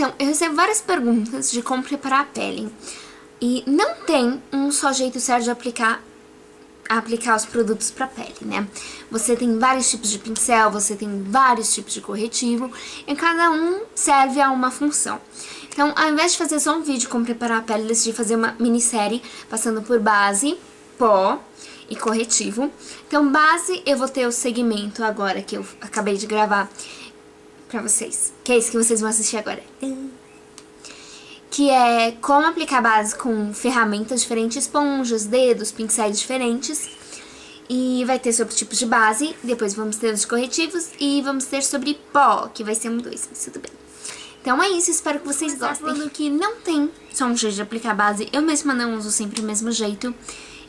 Então, eu recebo várias perguntas de como preparar a pele. E não tem um só jeito certo de aplicar os produtos pra pele, né? Você tem vários tipos de pincel, você tem vários tipos de corretivo, e cada um serve a uma função. Então, ao invés de fazer só um vídeo como preparar a pele, eu decidi fazer uma minissérie passando por base, pó e corretivo. Então, base, eu vou ter o segmento agora que eu acabei de gravar pra vocês, que é isso que vocês vão assistir agora. Que é como aplicar base com ferramentas diferentes, esponjas, dedos, pincéis diferentes. E vai ter sobre tipos de base, depois vamos ter os corretivos e vamos ter sobre pó, que vai ser um 2, mas tudo bem. Então é isso, espero que vocês gostem. Falando que não tem só um jeito de aplicar base, eu mesma não uso sempre o mesmo jeito.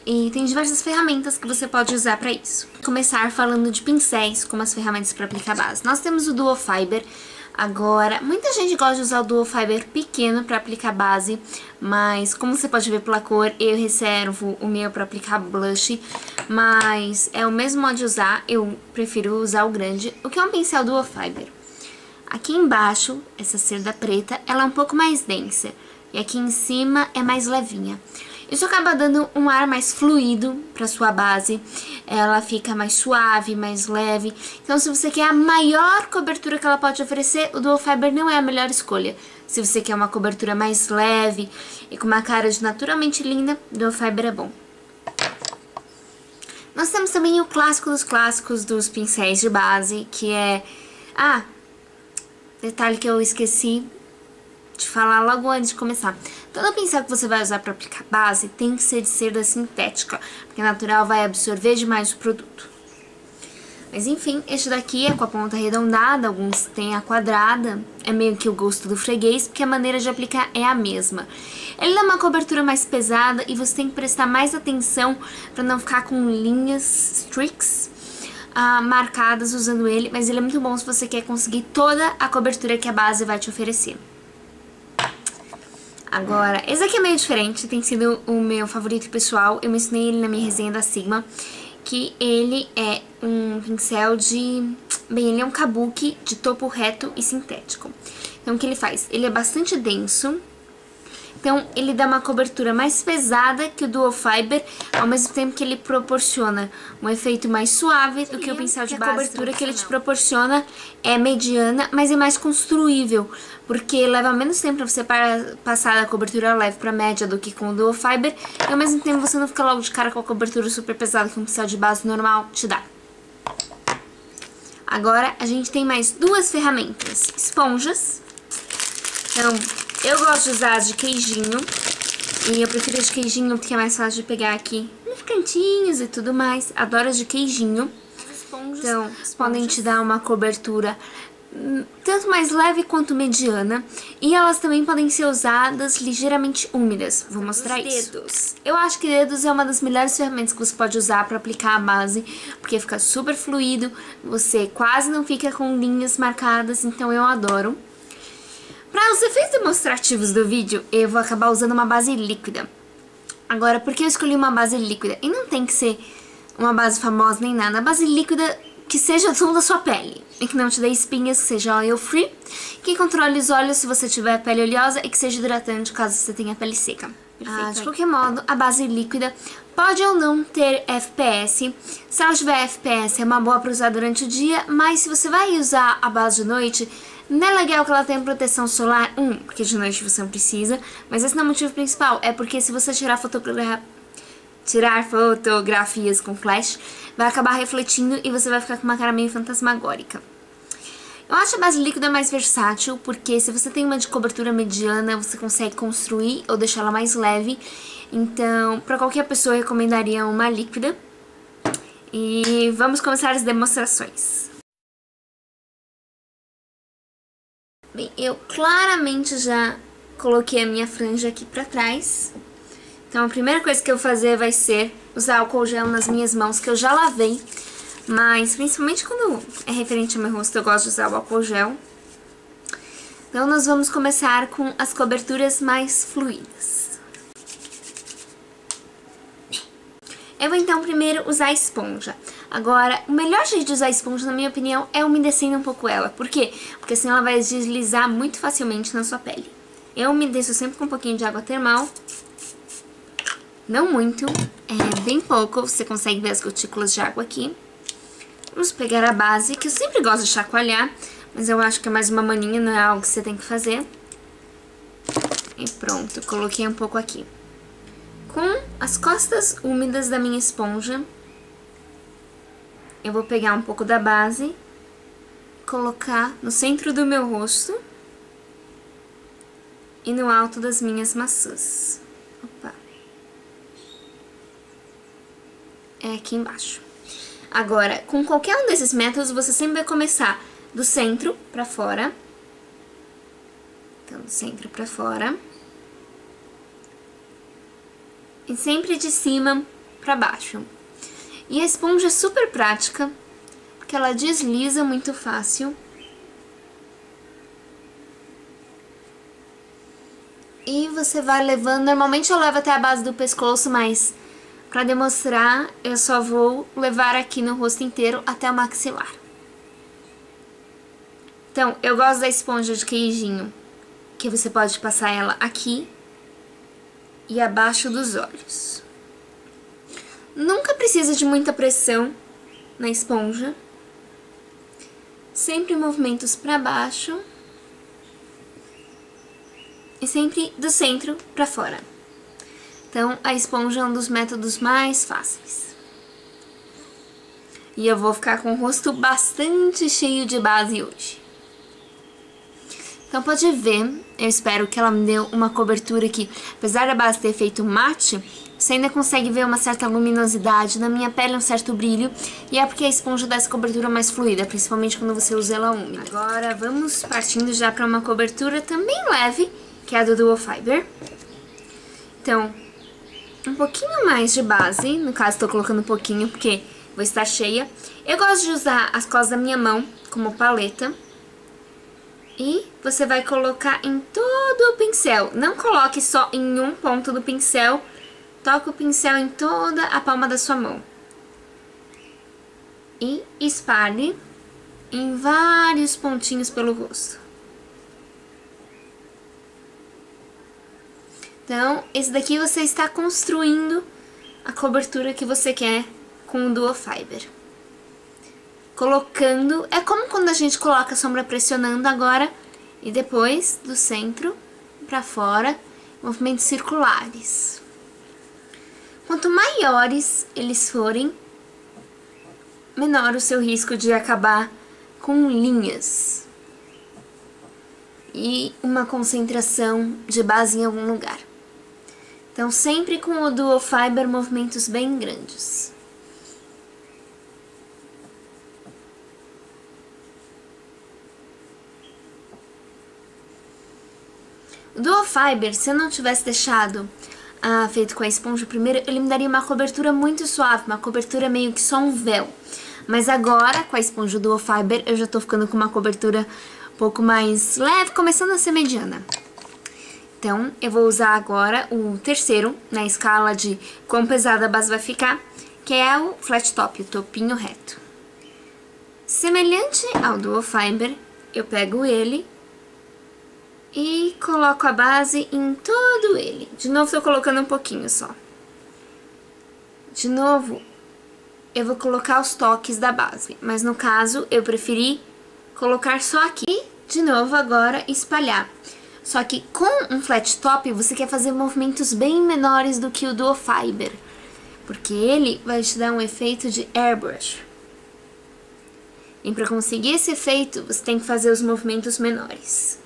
E tem diversas ferramentas que você pode usar pra isso. Vou começar falando de pincéis como as ferramentas para aplicar base. Nós temos o Duo Fiber. Agora, muita gente gosta de usar o Duo Fiber pequeno para aplicar base, mas como você pode ver pela cor, eu reservo o meu para aplicar blush, mas é o mesmo modo de usar, eu prefiro usar o grande. O que é um pincel Duo Fiber? Aqui embaixo, essa cerda preta, ela é um pouco mais densa, e aqui em cima é mais levinha. Isso acaba dando um ar mais fluido para sua base, ela fica mais suave, mais leve. Então, se você quer a maior cobertura que ela pode oferecer, o Duo Fiber não é a melhor escolha. Se você quer uma cobertura mais leve e com uma cara de naturalmente linda, o Duo Fiber é bom. Nós temos também o clássico dos clássicos dos pincéis de base, que é... Ah, detalhe que eu esqueci de falar logo antes de começar. Todo pincel que você vai usar para aplicar base tem que ser de cerda sintética, porque a natural vai absorver demais o produto. Mas enfim, este daqui é com a ponta arredondada, alguns têm a quadrada, é meio que o gosto do freguês, porque a maneira de aplicar é a mesma. Ele dá uma cobertura mais pesada e você tem que prestar mais atenção para não ficar com linhas, streaks, marcadas usando ele, mas ele é muito bom se você quer conseguir toda a cobertura que a base vai te oferecer. Agora, esse aqui é meio diferente, tem sido o meu favorito pessoal, eu mencionei ele na minha resenha da Sigma, que ele é um pincel de... Bem, ele é um kabuki de topo reto e sintético. Então, o que ele faz? Ele é bastante denso, então ele dá uma cobertura mais pesada que o Duo Fiber, ao mesmo tempo que ele proporciona um efeito mais suave do que o pincel de base. A cobertura que ele te proporciona é mediana, mas é mais construível, porque leva menos tempo pra você passar da cobertura leve pra média do que com o Duo Fiber, e ao mesmo tempo você não fica logo de cara com a cobertura super pesada que um pincel de base normal te dá. Agora a gente tem mais duas ferramentas, esponjas. Então, eu gosto de usar as de queijinho, e eu prefiro as de queijinho porque é mais fácil de pegar aqui nos cantinhos e tudo mais. Adoro as de queijinho. Então, podem te dar uma cobertura tanto mais leve quanto mediana, e elas também podem ser usadas ligeiramente úmidas. Vou mostrar isso. Dedos. Eu acho que dedos é uma das melhores ferramentas que você pode usar para aplicar a base, porque fica super fluido, você quase não fica com linhas marcadas, então eu adoro. Para os efeitos demonstrativos do vídeo, eu vou acabar usando uma base líquida. Agora, por que eu escolhi uma base líquida? E não tem que ser uma base famosa nem nada. A base líquida que seja o tom da sua pele e que não te dê espinhas, que seja oil free, que controle os olhos se você tiver pele oleosa e que seja hidratante caso você tenha pele seca. De qualquer modo, a base líquida pode ou não ter FPS. Se ela tiver FPS, é uma boa para usar durante o dia, mas se você vai usar a base de noite, não é legal que ela tenha proteção solar, porque de noite você não precisa, mas esse não é o motivo principal, é porque se você tirar fotografias com flash, vai acabar refletindo e você vai ficar com uma cara meio fantasmagórica. Eu acho a base líquida mais versátil, porque se você tem uma de cobertura mediana, você consegue construir ou deixar ela mais leve. Então, para qualquer pessoa, eu recomendaria uma líquida. E vamos começar as demonstrações. Bem, eu claramente já coloquei a minha franja aqui pra trás. Então a primeira coisa que eu vou fazer vai ser usar álcool gel nas minhas mãos, que eu já lavei. Mas principalmente quando é referente ao meu rosto, eu gosto de usar o álcool gel. Então nós vamos começar com as coberturas mais fluídas. Eu vou então primeiro usar a esponja. Agora, o melhor jeito de usar a esponja, na minha opinião, é umedecendo um pouco ela. Por quê? Porque senão ela vai deslizar muito facilmente na sua pele. Eu umedeço sempre com um pouquinho de água termal. Não muito, é bem pouco, você consegue ver as gotículas de água aqui. Vamos pegar a base, que eu sempre gosto de chacoalhar, mas eu acho que é mais uma maninha, não é algo que você tem que fazer. E pronto, coloquei um pouco aqui. Com as costas úmidas da minha esponja, eu vou pegar um pouco da base, colocar no centro do meu rosto e no alto das minhas maçãs. Opa. É aqui embaixo. Agora, com qualquer um desses métodos, você sempre vai começar do centro pra fora. Então, do centro pra fora. E sempre de cima pra baixo. E a esponja é super prática, porque ela desliza muito fácil. E você vai levando, normalmente eu levo até a base do pescoço, mas pra demonstrar, eu só vou levar aqui no rosto inteiro até o maxilar. Então, eu gosto da esponja de queijinho, que você pode passar ela aqui e abaixo dos olhos. Nunca precisa de muita pressão na esponja. Sempre movimentos pra baixo. E sempre do centro pra fora. Então, a esponja é um dos métodos mais fáceis. E eu vou ficar com o rosto bastante cheio de base hoje. Então, pode ver, eu espero que ela me dê uma cobertura que, apesar da base ter feito mate, você ainda consegue ver uma certa luminosidade, na minha pele um certo brilho, e é porque a esponja dá essa cobertura mais fluida, principalmente quando você usa ela úmida. Agora, vamos partindo já para uma cobertura também leve, que é a do Duo Fiber. Então, um pouquinho mais de base, no caso estou colocando um pouquinho porque vou estar cheia. Eu gosto de usar as costas da minha mão como paleta. E você vai colocar em todo o pincel. Não coloque só em um ponto do pincel. Toque o pincel em toda a palma da sua mão. E espalhe em vários pontinhos pelo rosto. Então, esse daqui você está construindo a cobertura que você quer com o Duo Fiber. Colocando, é como quando a gente coloca a sombra pressionando agora, e depois do centro para fora, movimentos circulares. Quanto maiores eles forem, menor o seu risco de acabar com linhas e uma concentração de base em algum lugar. Então, sempre com o Duo Fiber, movimentos bem grandes. O Duo Fiber, se eu não tivesse deixado feito com a esponja primeiro, ele me daria uma cobertura muito suave, uma cobertura meio que só um véu. Mas agora, com a esponja Duo Fiber, eu já tô ficando com uma cobertura um pouco mais leve, começando a ser mediana. Então, eu vou usar agora o terceiro, na escala de quão pesada a base vai ficar, que é o Flat Top, o topinho reto. Semelhante ao Duo Fiber, eu pego ele e coloco a base em todo ele. De novo, tô colocando um pouquinho só. De novo, eu vou colocar os toques da base, mas no caso, eu preferi colocar só aqui. E, de novo, agora espalhar. Só que com um flat top, você quer fazer movimentos bem menores do que o Duo Fiber, porque ele vai te dar um efeito de airbrush. E para conseguir esse efeito, você tem que fazer os movimentos menores.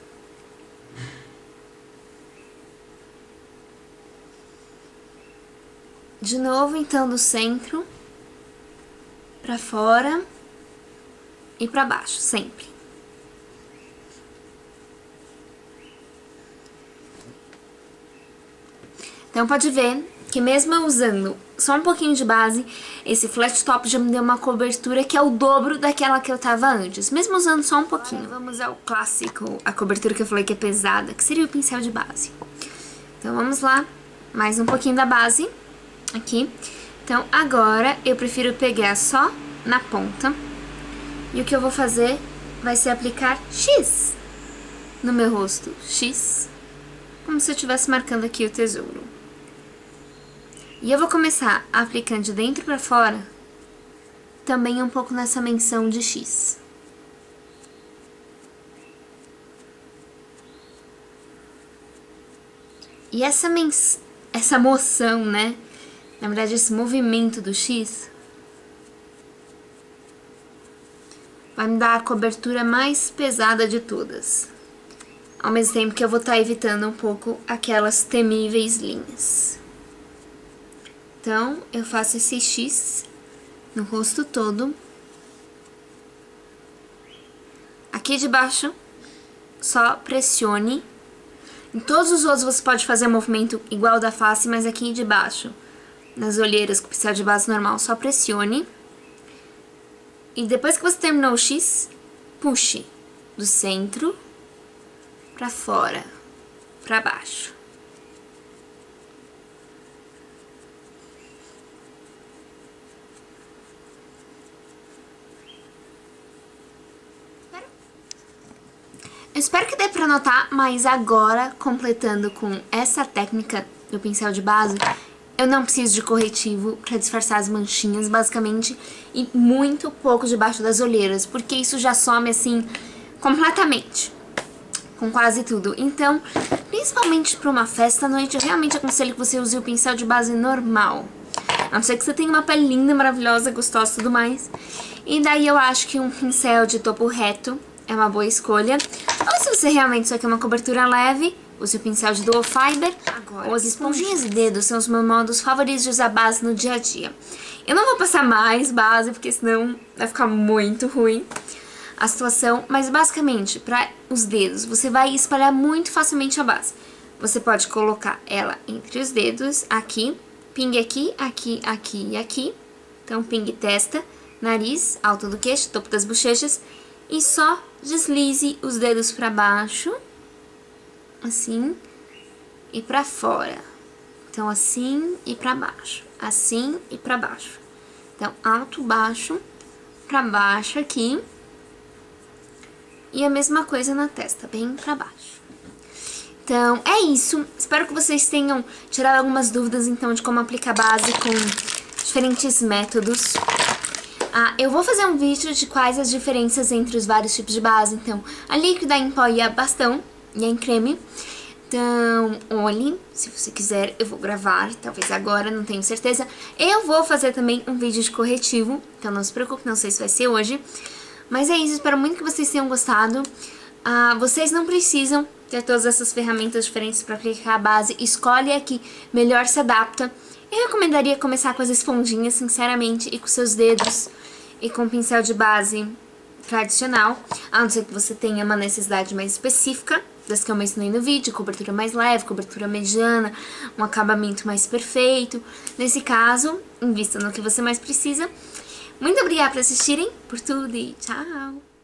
De novo, então, do centro para fora e para baixo, sempre. Então, pode ver que mesmo eu usando só um pouquinho de base, esse flat top já me deu uma cobertura que é o dobro daquela que eu tava antes, mesmo usando só um pouquinho. Agora vamos ao clássico, a cobertura que eu falei que é pesada, que seria o pincel de base. Então, vamos lá, mais um pouquinho da base aqui. Então agora eu prefiro pegar só na ponta. E o que eu vou fazer vai ser aplicar X no meu rosto. X, como se eu estivesse marcando aqui o tesouro. E eu vou começar aplicando de dentro pra fora, também um pouco nessa menção de X. E essa moção, né? Na verdade, esse movimento do X vai me dar a cobertura mais pesada de todas. Ao mesmo tempo que eu vou estar evitando um pouco aquelas temíveis linhas. Então, eu faço esse X no rosto todo. Aqui de baixo, só pressione. Em todos os outros você pode fazer um movimento igual da face, mas aqui de baixo, nas olheiras com o pincel de base normal, só pressione. E depois que você terminou o X, puxe do centro pra fora, pra baixo. Eu espero que dê pra notar, mas agora, completando com essa técnica do pincel de base, eu não preciso de corretivo pra disfarçar as manchinhas, basicamente, e muito pouco debaixo das olheiras, porque isso já some, assim, completamente, com quase tudo. Então, principalmente pra uma festa à noite, eu realmente aconselho que você use o pincel de base normal. A não ser que você tenha uma pele linda, maravilhosa, gostosa e tudo mais. E daí eu acho que um pincel de topo reto é uma boa escolha. Ou se você realmente só quer uma cobertura leve, use o pincel de Dual Fiber. Agora, ou as esponjinhas de dedo são os meus modos favoritos de usar base no dia a dia. Eu não vou passar mais base, porque senão vai ficar muito ruim a situação. Mas basicamente, para os dedos, você vai espalhar muito facilmente a base. Você pode colocar ela entre os dedos, aqui, pingue aqui, aqui, aqui e aqui. Então, pingue testa, nariz, alto do queixo, topo das bochechas. E só deslize os dedos pra baixo, assim, e pra fora. Então, assim e pra baixo, assim e pra baixo. Então, alto, baixo, pra baixo aqui. E a mesma coisa na testa, bem pra baixo. Então, é isso. Espero que vocês tenham tirado algumas dúvidas, então, de como aplicar base com diferentes métodos. Eu vou fazer um vídeo de quais as diferenças entre os vários tipos de base. Então, a líquida, em pó e a bastão, e a em creme. Então, olhe, se você quiser, eu vou gravar, talvez agora, não tenho certeza. Eu vou fazer também um vídeo de corretivo, então não se preocupe, não sei se vai ser hoje. Mas é isso, espero muito que vocês tenham gostado. Vocês não precisam ter todas essas ferramentas diferentes para aplicar a base. Escolhe a que melhor se adapta. Eu recomendaria começar com as esponjinhas, sinceramente, e com seus dedos e com pincel de base tradicional, a não ser que você tenha uma necessidade mais específica, das que eu mencionei no vídeo, cobertura mais leve, cobertura mediana, um acabamento mais perfeito. Nesse caso, invista no que você mais precisa. Muito obrigada por assistirem, por tudo e tchau!